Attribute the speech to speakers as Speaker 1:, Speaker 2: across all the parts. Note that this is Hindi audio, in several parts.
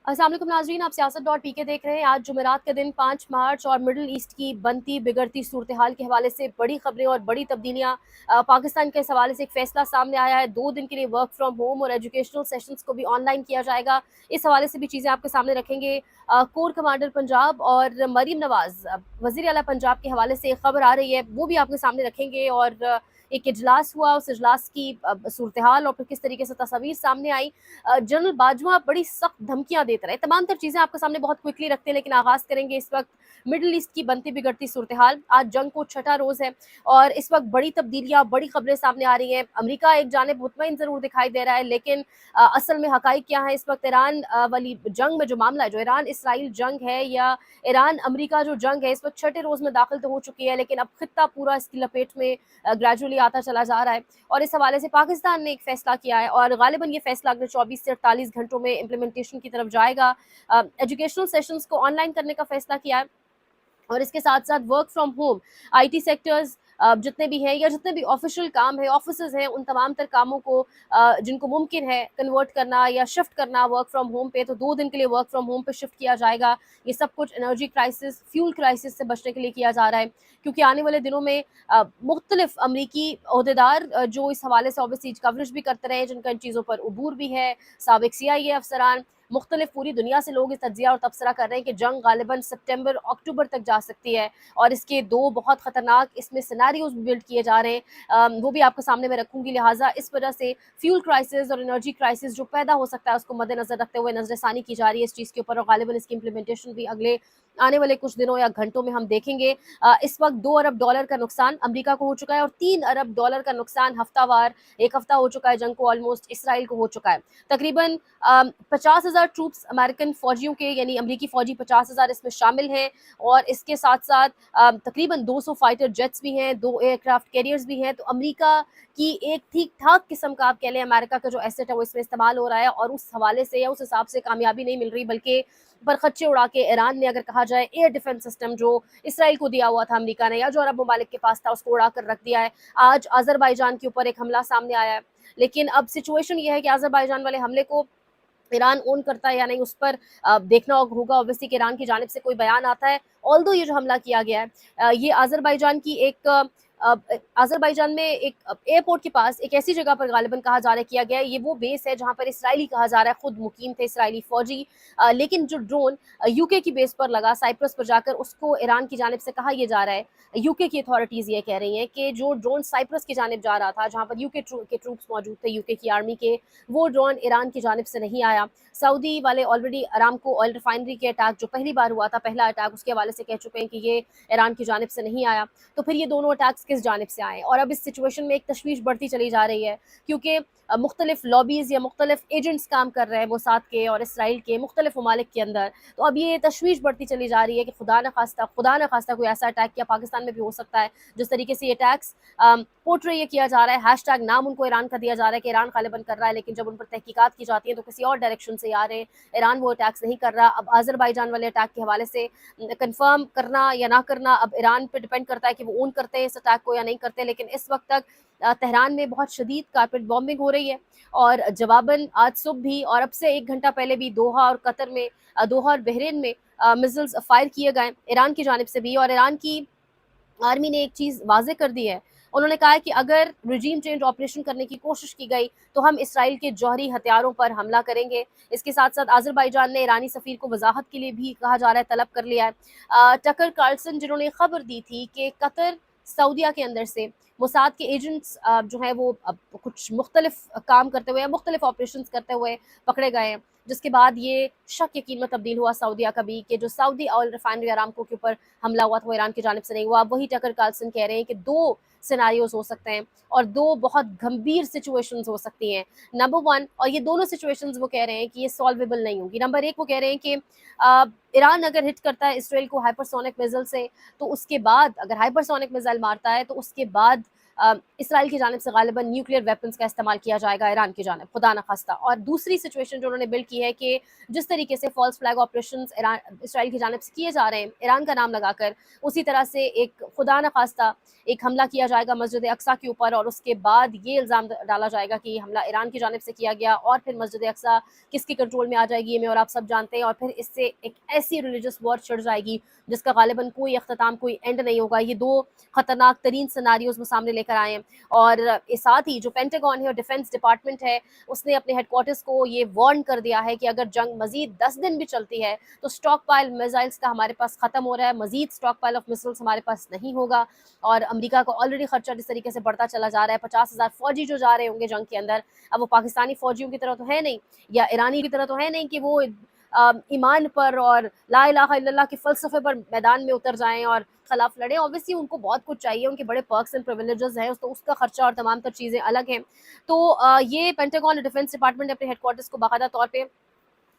Speaker 1: अस्सलाम वालेकुम नाज़रीन, आप सियासत.pk देख रहे हैं। आज जुमेरात का दिन 5 मार्च और मिडल ईस्ट की बनती बिगड़ती सूरत हाल के हवाले से बड़ी खबरें और बड़ी तब्दीलियाँ। पाकिस्तान के इस हवाले से एक फैसला सामने आया है। 2 दिन के लिए वर्क फ्रॉम होम और एजुकेशनल सेशंस को भी ऑनलाइन किया जाएगा। इस हवाले से भी चीज़ें आपके सामने रखेंगे। कोर कमांडर पंजाब और मरीम नवाज़ वज़ीर आला पंजाब के हवाले से खबर आ रही है, वो भी आपके सामने रखेंगे। और एक इजलास हुआ, उस इजलास की सूरत हाल और फिर किस तरीके से तस्वीर सामने आई। जनरल बाजवा बड़ी सख्त धमकियां देते रहे। तमाम तर चीजें आपके सामने बहुत क्विकली रखते हैं, लेकिन आगाज करेंगे इस वक्त मिडिल ईस्ट की बनती बिगड़ती सूरत हाल। आज जंग को छठा रोज है और इस वक्त बड़ी तब्दीलियां, बड़ी खबरें सामने आ रही हैं। अमेरिका एक जानिब मुतमईन जरूर दिखाई दे रहा है, लेकिन असल में हकाइक क्या है इस वक्त। ईरान वाली जंग में जो मामला है, जो ईरान इसराइल जंग है या ईरान अमेरिका जो जंग है, इस वक्त छठे रोज में दाखिल तो हो चुकी है, लेकिन अब खित्ता पूरा इसकी लपेट में ग्रेजुअली आता चला जा रहा है। और इस हवाले से पाकिस्तान ने एक फैसला किया है और गालिबन ये फैसला अगले 24 से 48 घंटों में इम्प्लीमेंटेशन की तरफ जाएगा। एजुकेशनल सेशंस को ऑनलाइन करने का फैसला किया है और इसके साथ साथ work from home, IT sectors जितने भी हैं या जितने भी ऑफिशियल काम है, ऑफिसेज हैं, उन तमाम तर कामों को जिनको मुमकिन है कन्वर्ट करना या शिफ्ट करना वर्क फ्रॉम होम पे, तो 2 दिन के लिए वर्क फ्रॉम होम पे शिफ्ट किया जाएगा। ये सब कुछ एनर्जी क्राइसिस, फ्यूल क्राइसिस से बचने के लिए किया जा रहा है, क्योंकि आने वाले दिनों में मुख्तलिफ अमरीकी अहदेदार जो इस हवाले से ऑब्वियसली कवरेज भी करते रहे, जिनका इन चीज़ों पर उबूर भी है, साबिक CIA अफसरान, मुख्तलिफ पूरी दुनिया से लोग इस तज्जिया और तबसरा कर रहे हैं कि जंग गालिबन सितंबर अक्टूबर तक जा सकती है और इसके 2 बहुत खतरनाक इसमें सिनेरियोज बिल्ड किए जा रहे हैं। वो भी आपके सामने मैं रखूंगी। लिहाजा इस वजह से फ्यूल क्राइसिस और एनर्जी क्राइसिस जो पैदा हो सकता है, उसको मद्देनजर रखते हुए नजरसानी की जा रही है इस चीज़ के ऊपर और गालिबन इसकी इंप्लीमेंटेशन भी अगले आने वाले कुछ दिनों या घंटों में हम देखेंगे। इस वक्त $2 अरब का नुकसान अमेरिका को हो चुका है और $3 अरब का नुकसान हफ्तावार, एक हफ्ता हो चुका है जंग को ऑलमोस्ट, इसराइल को हो चुका है। तकरीबन 50,000 ट्रूप्स अमेरिकन फौजियों के, यानी अमरीकी फौजी 50,000 इसमें शामिल हैं और इसके साथ साथ तकरीबन 200 फाइटर जेट्स भी हैं, 2 एयरक्राफ्ट कैरियर्स भी हैं। तो अमरीका की एक ठीक ठाक किस्म का, आप कह लें, अमेरिका का जो एसेट है वो इसमें इस्तेमाल हो रहा है और उस हवाले से या उस हिसाब से कामयाबी नहीं मिल रही, बल्कि पर खच्चे उड़ा के ईरान ने, अगर कहा जाए, एयर डिफेंस सिस्टम जो इसराइल को दिया हुआ था अमेरिका ने या जो अरब ममालिक के पास था, उसको उड़ा कर रख दिया है। आज अजरबैजान के ऊपर एक हमला सामने आया है, लेकिन अब सिचुएशन ये है कि अजरबैजान वाले हमले को ईरान ओन करता है या नहीं, उस पर देखना होगा। ऑब्वियसली कि ईरान की जानिब से कोई बयान आता है, ऑल्दो ये जो हमला किया गया है ये अजरबैजान की एक अजरबैजान में एक एयरपोर्ट के पास एक ऐसी जगह पर गालिबन कहा जा रहा है किया गया है। ये वो बेस है जहां पर इसराइली कहा जा रहा है खुद मुकीम थे इसराइली फौजी, लेकिन जो ड्रोन यूके की बेस पर लगा साइप्रस पर जाकर, उसको ईरान की जानिब से कहा यह जा रहा है, यूके की अथॉरिटीज़ ये कह रही हैं कि जो ड्रोन साइप्रस की जानिब जा रहा था, जहां पर यूके के ट्रूप्स मौजूद थे, यूके की आर्मी के, वो ड्रोन ईरान की जानिब से नहीं आया। सऊदी वाले ऑलरेडी अरामको ऑयल रिफाइनरी के अटैक जो पहली बार हुआ था, पहला अटैक, उसके हवाले से कह चुके हैं कि ये ईरान की जानिब से नहीं आया। तो फिर ये दोनों अटैक्स किस जानिब से आए? और अब इस सिचुएशन में एक तशवीश बढ़ती चली जा रही है, क्योंकि मुख्तलिफ लॉबीज़ या मुख्तलिफ एजेंट्स काम कर रहे हैं मोसाद के और इसराइल के मुख्तलिफ ममालिक के अंदर। तो अब ये तशवीश बढ़ती चली जा रही है कि खुदा न खास्ता कोई ऐसा अटैक किया पाकिस्तान में भी हो सकता है। जिस तरीके से ये अटैक्स पोर्ट्रे ये किया जा रहा है, हैशटैग नाम उनको ईरान का दिया जा रहा है कि ईरान गालिबन कर रहा है, लेकिन जब उन पर तहकीकात की जाती है तो किसी और डायरेक्शन से आ रहे हैं, ईरान वो अटैक्स नहीं कर रहा। अब अजरबैजान वाले अटैक के हवाले से कंफर्म करना या ना करना अब ईरान पे डिपेंड करता है कि वो ओन करते हैं इस अटैक को या नहीं करते। लेकिन इस वक्त तक तेहरान में बहुत शदीद कारपेट बॉम्बिंग हो रही है और जवाबन आज सुबह भी और अब से 1 घंटा पहले भी दोहा और कतर में, दोहा और बहरीन में मिसाइल्स फायर किए गए ईरान की जानिब से भी। और ईरान की आर्मी ने एक चीज़ वाजे कर दी है, उन्होंने कहा है कि अगर रिजीम चेंज ऑपरेशन करने की कोशिश की गई तो हम इसराइल के जौहरी हथियारों पर हमला करेंगे। इसके साथ साथ अजरबैजान ने ईरानी सफ़ीर को वजाहत के लिए भी, कहा जा रहा है, तलब कर लिया है। टकर कार्लसन, जिन्होंने खबर दी थी कि कतर सऊदिया के अंदर से मोसाद के एजेंट्स जो हैं वो कुछ मुख्तलिफ काम करते हुए, मुख्तलिफ ऑपरेशन करते हुए पकड़े गए हैं, जिसके बाद ये शक यकीन में तब्दील हुआ सऊदिया का भी कि जो सऊदी ऑयल रिफाइनरी अरामको के ऊपर हमला हुआ था वो ईरान की जानिब से नहीं हुआ। अब वही टकर कार्लसन कह रहे हैं कि 2 सिनेरियोज हो सकते हैं और 2 बहुत गंभीर सिचुएशंस हो सकती हैं। नंबर 1, और ये दोनों सिचुएशंस वो कह रहे हैं कि ये सॉल्वेबल नहीं होंगी। नंबर 1, वो कह रहे हैं कि ईरान अगर हिट करता है इसराइल को हाइपरसोनिक मिसाइल से, तो उसके बाद अगर हाइपरसोनिक मिसाइल मारता है तो उसके बाद इसराइल की जानिब से गालिबन न्यूक्लियर वेपन्स का इस्तेमाल किया जाएगा ईरान की जानिब, खुदा न खास्ता। और दूसरी सिचुएशन जो उन्होंने बिल्ड की है कि जिस तरीके से false flag operations Iran Israel की जानिब से किए जा रहे हैं ईरान का नाम लगाकर, उसी तरह से एक खुदा न खास्ता एक हमला किया जाएगा मस्जिद अक्सा के ऊपर, और उसके बाद ये इल्ज़ाम डाला जाएगा कि हमला ईरान की जानिब से किया गया, और फिर मस्जिद अक्सा किसके कंट्रोल में आ जाएगी ये मैं और आप सब जानते हैं, और फिर इससे एक ऐसी रिलीजियस वॉर छिड़ जाएगी जिसका गालिबन कोई अख्ताम, कोई एंड नहीं होगा। ये दो खतरनाक तरीन सिनारियोज में सामने लेकर आए हैं। और इस साथ ही जो पेंटागन है और डिफेंस डिपार्टमेंट है, उसने अपने हेडक्वार्टर्स को ये वार्न कर दिया है कि अगर जंग मजीद 10 दिन भी चलती है तो स्टॉक पाइल मिसाइल्स का हमारे पास खत्म हो रहा है, मजीद स्टॉक पाइल ऑफ मिसाइल्स हमारे पास नहीं होगा। और अमेरिका को ऑलरेडी खर्चा जिस तरीके से बढ़ता चला जा रहा है, 50,000 फौजी जो जा रहे होंगे जंग के अंदर, अब वो पाकिस्तानी फौजियों की तरह तो है नहीं या ईरानी की तरह तो है नहीं कि वो ईमान पर और ला इलाहा इल्लल्लाह के फ़लसफ़े पर मैदान में उतर जाएँ और खिलाफ लड़ें। ऑब्वियसली उनको बहुत कुछ चाहिए, उनके बड़े पर्क्स एंड प्रिविलेजेस हैं, तो उसका खर्चा और तमाम तर चीज़ें अलग हैं। तो ये पेंटागन डिफेंस डिपार्टमेंट ने अपने हेडक्वार्टर्स को बाकायदा तौर पे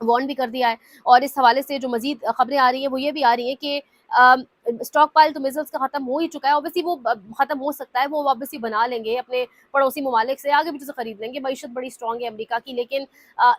Speaker 1: वार्न भी कर दिया है। और इस हवाले से जो मज़ीद खबरें आ रही हैं वो ये भी आ रही हैं कि स्टॉक पाइल तो मिसाइल्स का ख़त्म हो ही चुका है, ऑब्वियसली वो ख़त्म हो सकता है, वो ऑब्वियसली बना लेंगे अपने पड़ोसी ममालिक से, आगे पीछे से खरीद लेंगे। मईशत बड़ी स्ट्रॉन्ग है अमेरिका की, लेकिन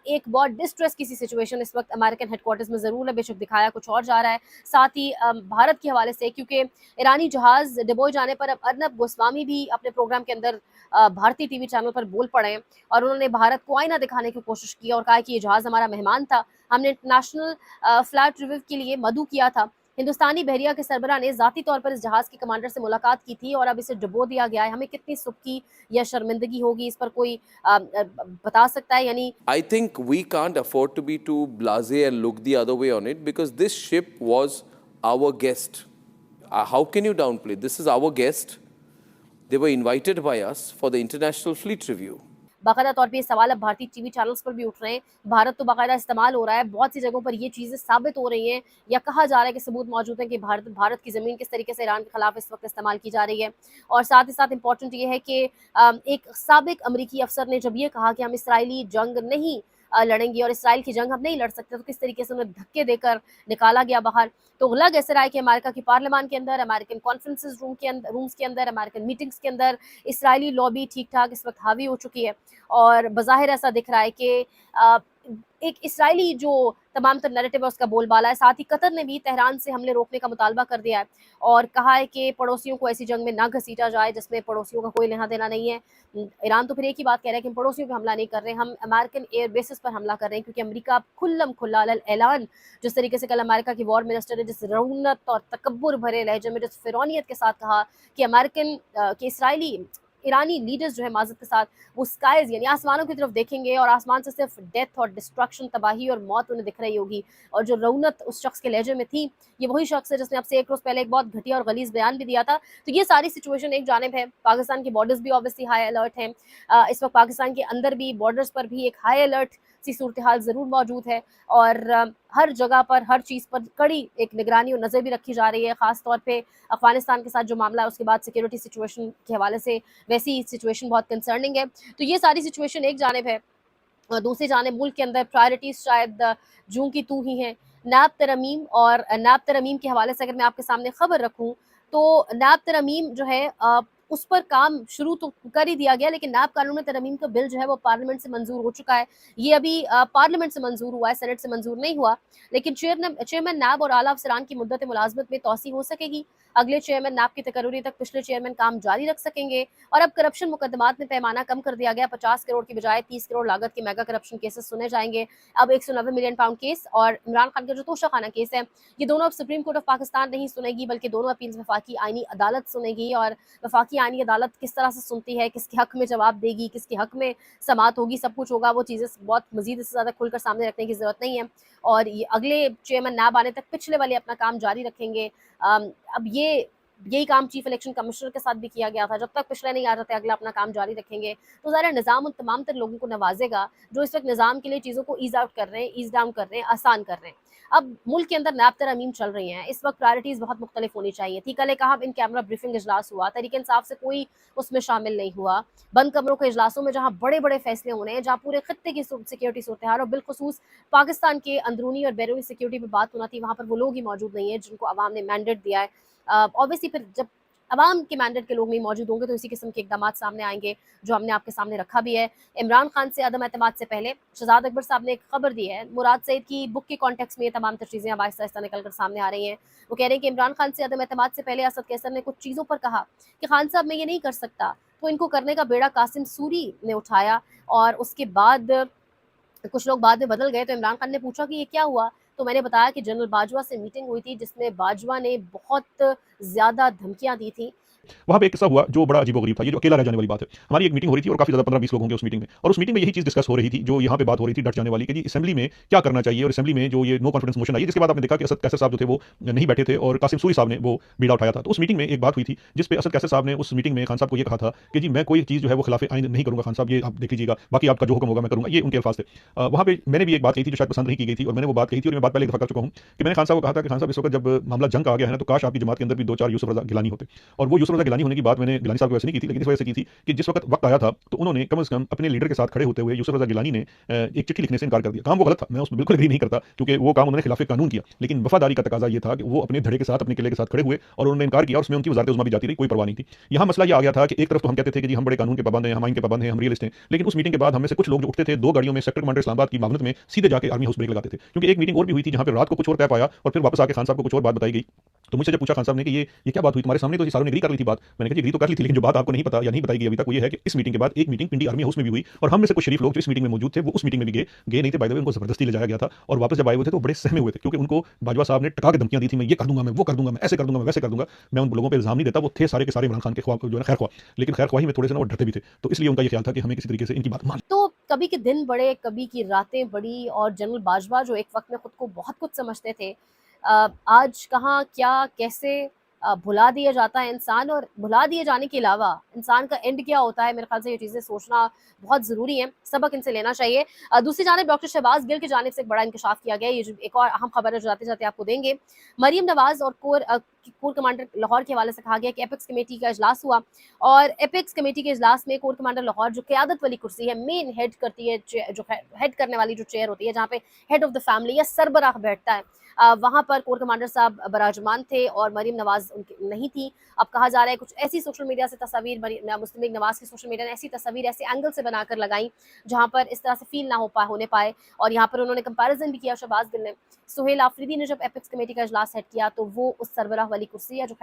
Speaker 1: एक बहुत डिस्ट्रेस की सी सिचुएशन इस वक्त अमेरिकन हेडक्वार्टर्स में ज़रूर है, बेशक दिखाया कुछ और जा रहा है। साथ ही भारत के हवाले से, क्योंकि ईरानी जहाज़ डिबोए जाने पर अब अर्नब गोस्वामी भी अपने प्रोग्राम के अंदर भारतीय टीवी चैनल पर बोल पड़े हैं, और उन्होंने भारत को आईना दिखाने की कोशिश की और कहा कि ये जहाज़ हमारा मेहमान था, हमने इंटरनेशनल फ्लैट रिव्यू के लिए मदऊ किया था। हिंदुस्तानी बहरिया के सरबरा ने ज़ाती तौर पर इस जहाज़ के कमांडर से मुलाकात की थी और अब इसे डुबो दिया गया है। हमें कितनी सुबकी या शर्मिंदगी होगी, इस पर कोई बता सकता है? यानी
Speaker 2: I think we can't afford to be too blasé and look the other way on it because this ship was our guest. How can you downplay? This is our guest. They were invited by us for the International Fleet Review.
Speaker 1: बाकायदा तौर पे ये सवाल अब भारतीय टीवी चैनल्स पर भी उठ रहे हैं। भारत तो बाकायदा इस्तेमाल हो रहा है, बहुत सी जगहों पर ये चीज़ें साबित हो रही हैं या कहा जा रहा है कि सबूत मौजूद हैं कि भारत की ज़मीन किस तरीके से ईरान के खिलाफ इस वक्त इस्तेमाल की जा रही है। और साथ ही साथ इम्पोर्टेंट ये है कि एक साबिक अमरीकी अफसर ने जब ये कहा कि हम इसराइली जंग नहीं लड़ेंगे और इसराइल की जंग हम नहीं लड़ सकते, तो किस तरीके से उन्हें धक्के देकर निकाला गया बाहर। तो लग ऐसे रहा है कि अमेरिका की पार्लियामान के अंदर, अमेरिकन कॉन्फ्रेंसेस रूम्स के अंदर, अमेरिकन मीटिंग्स के अंदर इसराइली लॉबी ठीक-ठाक इस वक्त हावी हो चुकी है। और बज़ाहिर ऐसा दिख रहा है कि एक इसराइली जो तमाम तर नैरेटिव है उसका बोलबाला है। साथ ही कतर ने भी तेहरान से हमले रोकने का मुतालबा कर दिया है और कहा है कि पड़ोसियों को ऐसी जंग में ना घसीटा जाए जिसमें पड़ोसियों का कोई लेना देना नहीं है। ईरान तो फिर एक ही बात कह रहा है कि हम पड़ोसियों पे हमला नहीं कर रहे, हम अमेरिकन एयर बेसिस पर हमला कर रहे हैं, क्योंकि अमेरिका खुल्लम खुल्ला अलल ऐलान, जिस तरीके से कल अमेरिका की वॉर मिनिस्टर ने जिस रऊनत और तकब्बुर भरे लहजे में, जिस फिरौनियत के साथ कहा कि अमेरिकन कि इसराइली ईरानी लीडर्स जो है माज़त के साथ वो स्काइज़ यानी आसमानों की तरफ देखेंगे और आसमान से सिर्फ डेथ और डिस्ट्रक्शन, तबाही और मौत उन्हें दिख रही होगी। और जो रौनत उस शख्स के लहजे में थी, ये वही शख्स है जिसने अब से एक रोज़ पहले एक बहुत घटिया और गलीज़ बयान भी दिया था। तो ये सारी सिचुएशन एक जानिब है। पाकिस्तान के बॉर्डर्स भी ऑब्वियसली हाई अलर्ट हैं। इस वक्त पाकिस्तान के अंदर भी बॉर्डर्स पर भी एक हाई अलर्ट सी सूरत हाल ज़रूर मौजूद है और हर जगह पर हर चीज़ पर कड़ी एक निगरानी और नज़र भी रखी जा रही है। ख़ास तौर पे अफ़गानिस्तान के साथ जो मामला है उसके बाद सिक्योरिटी सिचुएशन के हवाले से वैसी सिचुएशन बहुत कंसर्निंग है। तो ये सारी सिचुएशन एक जानिब है और दूसरी जानिब मुल्क के अंदर प्रायोरिटीज़ शायद जूं की तू ही हैं। नैब तरमीम और नैब तरमीम के हवाले से अगर मैं आपके सामने खबर रखूँ तो नैब तरमीम जो है उस पर काम शुरू तो कर ही दिया गया, लेकिन नैब कानून तरमीम का बिल जो है वो पार्लियामेंट से मंजूर हो चुका है। ये अभी पार्लियामेंट से मंजूर हुआ है, सेनेट से मंजूर नहीं हुआ, लेकिन चेयरमैन नैब और आला अफसरान की मुद्दत मुलाजमत में तोसी हो सकेगी। अगले चेयरमैन नैब की तकर्री तक पिछले चेयरमैन काम जारी रख सकेंगे। और अब करप्शन मुकदमात में पैमाना कम कर दिया गया, 50 करोड़ की बजाय 30 करोड़ लागत के मेगा करप्शन केसेस सुने जाएंगे। अब 190 मिलियन पाउंड केस और इमरान खान का जो तोशाखाना केस है, ये दोनों अब सुप्रीम कोर्ट ऑफ पाकिस्तान नहीं सुनेगी, बल्कि दोनों अपील्स वफाकी आईनी अदालत सुनेगी। और वफाकी आईनी अदालत किस तरह से सुनती है, किसके हक में जवाब देगी, किसके हक में समात होगी, सब कुछ होगा। वो चीज़ें बहुत मजीद इससे ज़्यादा खुलकर सामने रखने की ज़रूरत नहीं है। और ये अगले चेयरमैन नैब आने तक पिछले वाले अपना काम जारी रखेंगे। अब यही काम चीफ इलेक्शन कमिश्नर के साथ भी किया गया था, जब तक पिछले नहीं आ जाते अगला अपना काम जारी रखेंगे। तो ज़रा निज़ाम उन तमाम तर लोगों को नवाजेगा जो इस वक्त निज़ाम के लिए चीज़ों को ईज़ आउट कर रहे हैं, ईज़ डाउन कर रहे हैं, आसान कर रहे हैं। अब मुल्क के अंदर नैब तरमीम चल रही हैं, इस वक्त प्रायोरिटीज़ बहुत मुख्तलिफ होनी चाहिए थी। कल कहा इन कैमरा ब्रीफिंग इजलास हुआ, तहरीक इंसाफ से कोई उसमें शामिल नहीं हुआ। बंद कमरों के इजलासों में जहाँ बड़े बड़े फैसले होने हैं, जहाँ पूरे खत्ते की सिक्योरिटी सूरत हाल और बिलखसूस पाकिस्तान के अंदरूनी और बैरूनी सिक्योरिटी पर बात होना थी, वहाँ पर वो लोग ही मौजूद नहीं है जिनको अवाम ने मैंडेट दिया है। ऑब्वियसली फिर जब अवाम के मैंडेट के लोग नहीं मौजूद होंगे तो इसी किस्म के इकदाम सामने आएंगे, जो हमने आपके सामने रखा भी है। इमरान खान से अदम एतमाद से पहले शहजाद अकबर साहब ने एक खबर दी है, मुराद सईद की बुक के कॉन्टेक्स्ट में ये तमाम चीज़ें अब आहिस्ता आहिस्ता निकल कर सामने आ रही हैं। वो कह रहे हैं कि इमरान खान से अदम एतमाद से पहले असद कैसर ने कुछ चीज़ों पर कहा कि खान साहब मैं ये नहीं कर सकता, तो इनको करने का बेड़ा कासिम सूरी ने उठाया और उसके बाद कुछ लोग बाद में बदल गए। तो इमरान खान ने पूछा कि ये क्या हुआ, तो मैंने बताया कि जनरल बाजवा से मीटिंग हुई थी जिसमें बाजवा ने बहुत ज़्यादा धमकियाँ दी थी।
Speaker 3: वहाँ पे एक किस्सा हुआ जो बड़ा अजीबोगरीब था। ये जो अकेला रह जाने वाली बात है। हमारी एक मीटिंग हो रही थी और काफ़ी ज़्यादा 15-20 लोग होंगे उस मीटिंग में, और उस मीटिंग में यही चीज़ डिस्कस हो रही थी जो यहाँ पे बात हो रही थी डट जाने वाली कि जी असेंबली में क्या करना चाहिए, और असेंबली में जो ये नो कॉन्फिडेंस मोशन आई, जिसके बाद आपने देखा कि असद कैसर साहब जो थे वो नहीं बैठे थे और कासिम सूरी साहब ने वो बीड़ा उठाया था। तो उस मीटिंग में एक बात हुई थी जिस पे असद कैसर साहब ने उस मीटिंग में खान साहब को ये कहा था कि जी मैं कोई चीज़ जो है वो खिलाफ आइन नहीं करूँगा, खान साहब ये आप देख लीजिएगा, बाकी आपका जो हुक्म होगा मैं करूँगा, ये उनके अल्फाज थे। वहाँ पे मैंने भी एक बात कही थी जो शायद पसंद नहीं की गई थी, और मैंने वो बात कही थी और मैं बात पहले एक दफ़ा कर चुका हूँ कि मैंने खान साहब को कहा था कि खान साहब इस वक्त जब मामला जंग का आ गया है ना, तो काश आपकी जमात के अंदर भी 2-4 यूसुफ रज़ा गिलानी होते। और वो यूसुफ रज़ा गिलानी होने की बात मैंने गिलानी साहब को वैसे नहीं की थी, लेकिन इस वजह से की थी कि जिस वक्त आया था तो उन्होंने कम से कम अपने लीडर के साथ खड़े होते हुए यूसुफ रज़ा गिलानी ने एक चिट्ठी लिखने से इनकार कर दिया। काम वो गलत था, मैं उसमें बिल्कुल एग्री नहीं करता, क्योंकि वो काम उन्होंने खिलाफ कानून किया, लेकिन वफादारी का तकाजा ये था कि वो अपने धड़े के साथ, अपने किले के साथ खड़े हुए और उन्होंने इनकार किया, और उसमें उनकी वज़ारत उज़्मा भी जाती रही, कोई परवाह नहीं थी। यहाँ मसला ये आ गया था कि एक तरफ तो हम कहते थे कि जी हम बड़े कानून के पाबंद हैं, हम आइन के पाबंद हैं, हम रियलिस्ट हैं, लेकिन उस मीटिंग के बाद हमें से कुछ लोग जो उठते थे 2 गाड़ियों में सेक्टर कमांडर इस्लामाबाद की मामलत में सीधे जाके आर्मी हाउस ब्रेक लगाते थे, क्योंकि एक मीटिंग और भी हुई थी जहाँ पे रात को कुछ और तय पाया और फिर वापस आके खान साहब को कुछ और बात बताई गई। तो मुझसे जब पूछा खान साहब ने कि ये क्या बात हुई तुम्हारे सामने, तो ये सारों ने एग्री कर ली थी बात। मैंने कहा जी एग्री तो कर ली थी, लेकिन जो बात आपको नहीं पता या नहीं बताई गई अभी तक वो ये है कि इस मीटिंग के बाद एक मीटिंग पिंडी आर्मी हाउस में भी हुई, और हम में से कुछ शरीफ लोग जो इस मीटिंग में मौजूद थे वो उस मीटिंग में भी गए नहीं थे। बाय द वे उनको जबरदस्ती ले जाया गया था, और वापस जब आए हुए थे तो बड़े सहमे हुए थे, क्योंकि उनको बाजवा साहब ने टका के धमकियां दी थी, मैं ये कर दूंगा, मैं वो कर दूंगा, मैं ऐसे कर दूंगा, मैं वैसे कर दूंगा। मैं उन लोगों पर इल्जाम नहीं देता, वो थे सारे के सारे इमरान खान के ख्वाब जो है खैर ख्वाह, लेकिन खैर ख्वाही में थोड़े से ना वो डरते भी थे, तो इसलिए उनका ये ख्याल था कि हमें किसी तरीके से इनकी बात मान।
Speaker 1: तो कभी के दिन बड़े, कभी की रातें बड़ी, और जनरल बाजवा जो एक वक्त में खुद को बहुत कुछ समझते थे, आज कहाँ क्या कैसे भुला दिया जाता है इंसान, और भुला दिए जाने के अलावा इंसान का एंड क्या होता है, मेरे ख्याल से ये चीज़ें सोचना बहुत ज़रूरी है, सबक इनसे लेना चाहिए। दूसरी जानिब डॉक्टर शहबाज गिल की जानिब से एक बड़ा इंकशाफ किया गया है, ये जो एक और अहम खबर है जो जाते जाते आपको देंगे। मरीम नवाज और कोर कमांडर लाहौर के हवाले से कहा गया कि एपेक्स कमेटी का इजलास हुआ, और एपेक्स कमेटी के इजलास में कोर कमांडर लाहौर जो क़यादत वाली कुर्सी है, मेन हेड करती है, जो हेड करने वाली जो चेयर होती है जहाँ पे हेड ऑफ द फैमिली या सरबराह बैठता है, वहाँ पर कोर कमांडर साहब बराजमान थे और मरीम नवाज उनकी नहीं थी। अब कहा जा रहा है कुछ ऐसी सोशल मीडिया से तस्वीर मुस्लिम लीग नवाज की सोशल मीडिया ने ऐसी तस्वीर ऐसे एंगल से बनाकर लगाई जहाँ पर इस तरह से फील ना होने पाए, और यहाँ पर उन्होंने कंपैरिजन भी किया शहबाज गिल ने। सुहेल आफरीदी ने जब एपेक्स कमेटी का इजलास हेड किया तो वो उस सरबराह वाली कुर्सी या जो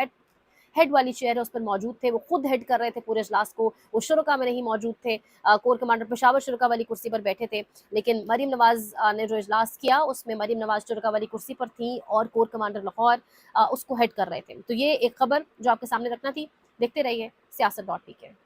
Speaker 1: हेड वाली चेयर है उस पर मौजूद थे, वो खुद हेड कर रहे थे पूरे इजलास को, वो शुरुका में नहीं मौजूद थे, कोर कमांडर पेशावर शुरुका वाली कुर्सी पर बैठे थे, लेकिन मरीम नवाज ने जो इजलास किया उसमें मरीम नवाज शुरुका वाली कुर्सी पर थी और कोर कमांडर लाहौर उसको हेड कर रहे थे। तो ये एक खबर जो आपके सामने रखना थी। देखते रहिए Siyasat.pk।